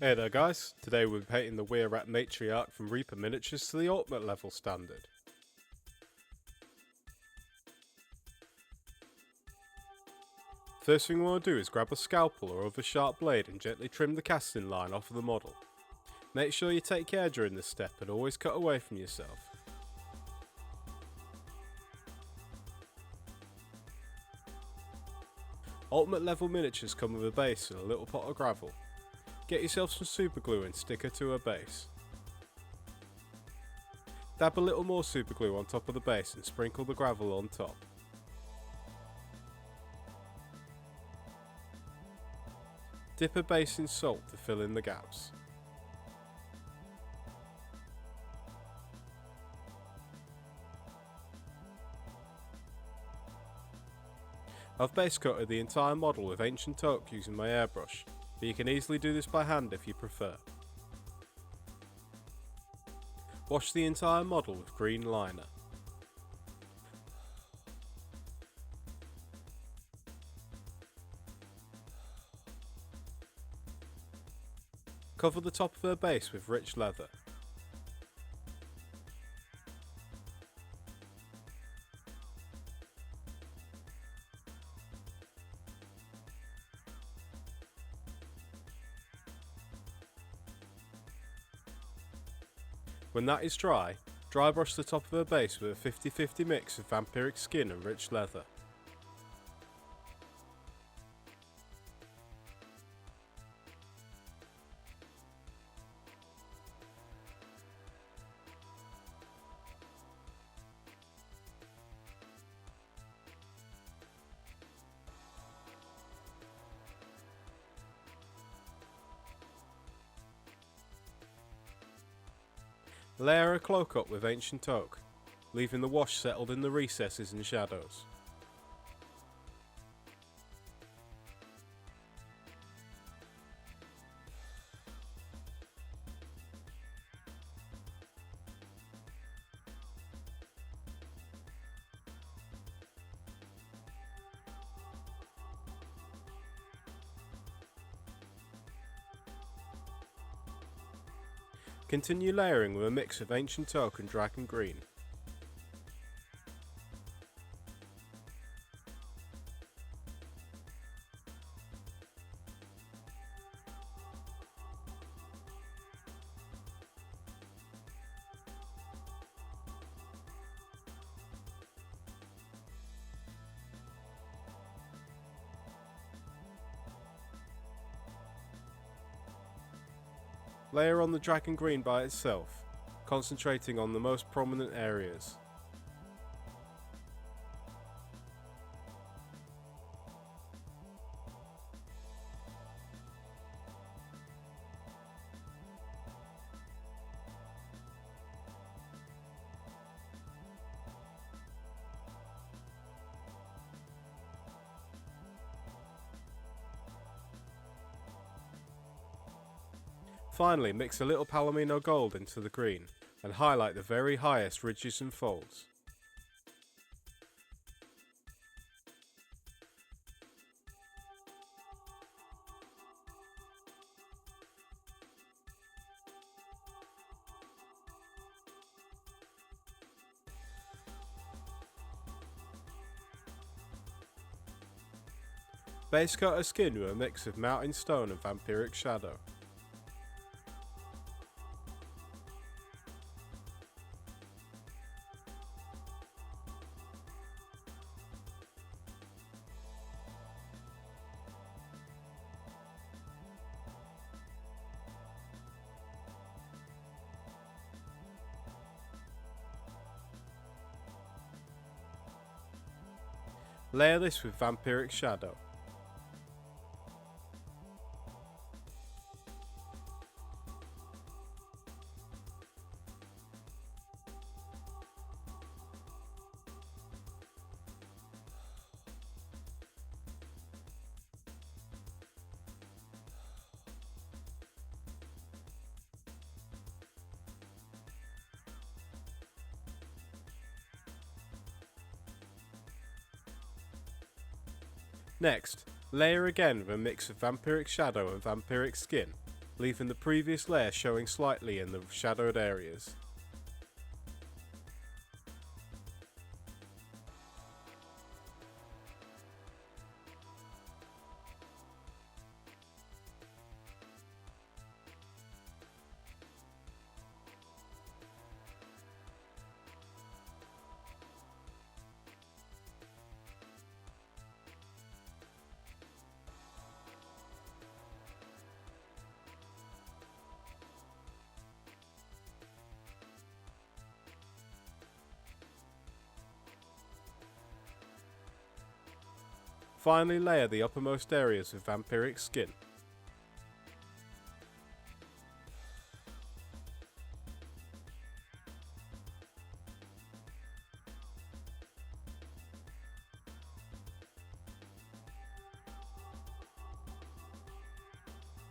Hey there guys, today we're painting the Wererat Matriarch from Reaper Miniatures to the Ultimate level standard. First thing we want to do is grab a scalpel or other sharp blade and gently trim the casting line off of the model. Make sure you take care during this step and always cut away from yourself. Ultimate level miniatures come with a base and a little pot of gravel. Get yourself some super glue and stick her to her base. Dab a little more super glue on top of the base and sprinkle the gravel on top. Dip her base in salt to fill in the gaps. I've base coated the entire model with ancient oak using my airbrush, but you can easily do this by hand if you prefer. Wash the entire model with green liner. Cover the top of her base with rich leather. When that is dry, dry brush the top of her base with a 50-50 mix of vampiric skin and rich leather. Layer a cloak up with ancient oak, leaving the wash settled in the recesses and shadows. Continue layering with a mix of ancient oak and dragon green. Layer on the dragon green by itself, concentrating on the most prominent areas. Finally, mix a little Palomino gold into the green and highlight the very highest ridges and folds. Base coat her skin with a mix of mountain stone and vampiric shadow. Layer this with vampiric shadow. Next, layer again with a mix of vampiric shadow and vampiric skin, leaving the previous layer showing slightly in the shadowed areas. Finally layer the uppermost areas with Vampiric skin.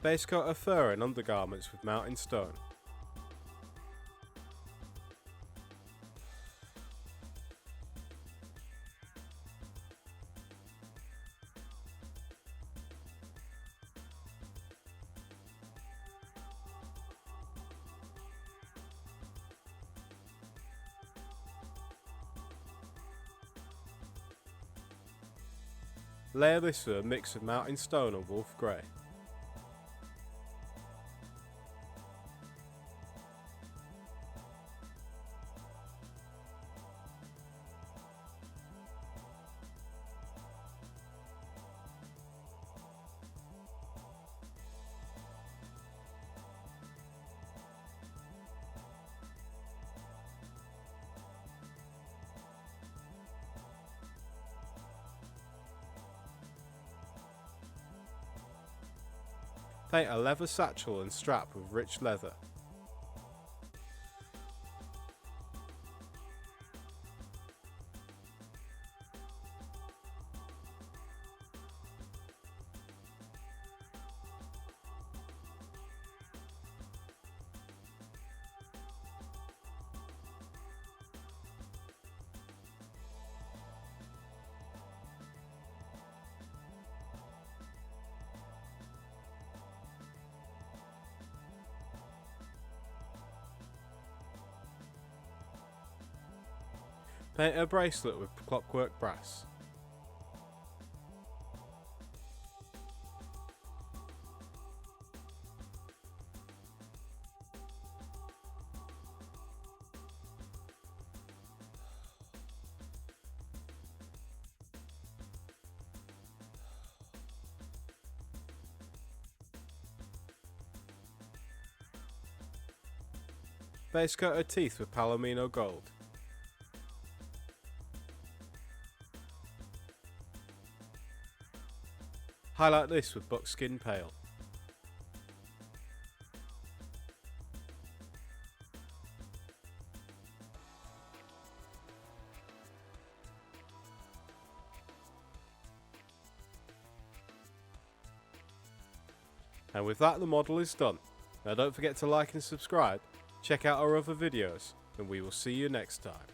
Basecoat her fur and undergarments with mountain stone. Layer this with a mix of mountain stone and wolf grey. Paint a leather satchel and strap with rich leather. Paint a bracelet with Clockwork brass. Basecoat her teeth with Palomino gold. Highlight this with Buckskin pale. And with that, the model is done. Now don't forget to like and subscribe, check out our other videos, and we will see you next time.